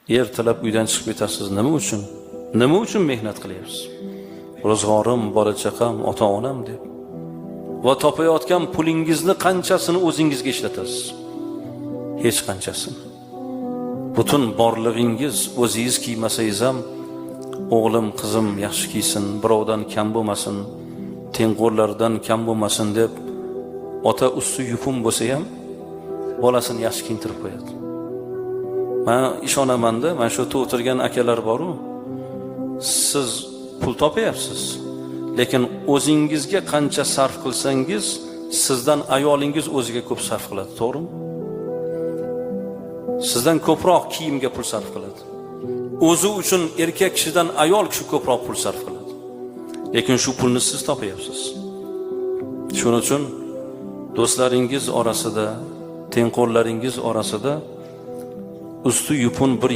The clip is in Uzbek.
Ertalab uydan chiqib ketasiz. Nima uchun? Nima uchun mehnat qilyapsiz? Ro'zg'orim, bola chaqam, ota-onam deb. Va topayotgan pulingizni qanchasini o'zingizga ishlatasiz? Hech qanchasini. Butun borlig'ingiz o'zingiz kiymasangiz ham o'g'lim, qizim yaxshi kiysin, birovdan kam bo'lmasin, tengqurlardan kam bo'lmasin deb ota usti yupun bo'lsa ham bolasini yaxshi kiyintirib qo'yadi. Men ishonaman-da, mana shu yerda o'tirgan akalar bor-ku, siz pul topayapsiz, lekin o'zingizga qancha sarf qilsangiz, sizdan ayolingiz o'ziga ko'p sarf qiladi, to'g'rimi? Sizdan ko'proq kiyimga pul sarf qiladi. O'zi uchun erkak kishidan ayol kishi ko'proq pul sarf qiladi. Lekin shu pulni siz topayapsiz. Shuning uchun do'stlaringiz orasida, tengqurlaringiz orasida usti yupun bir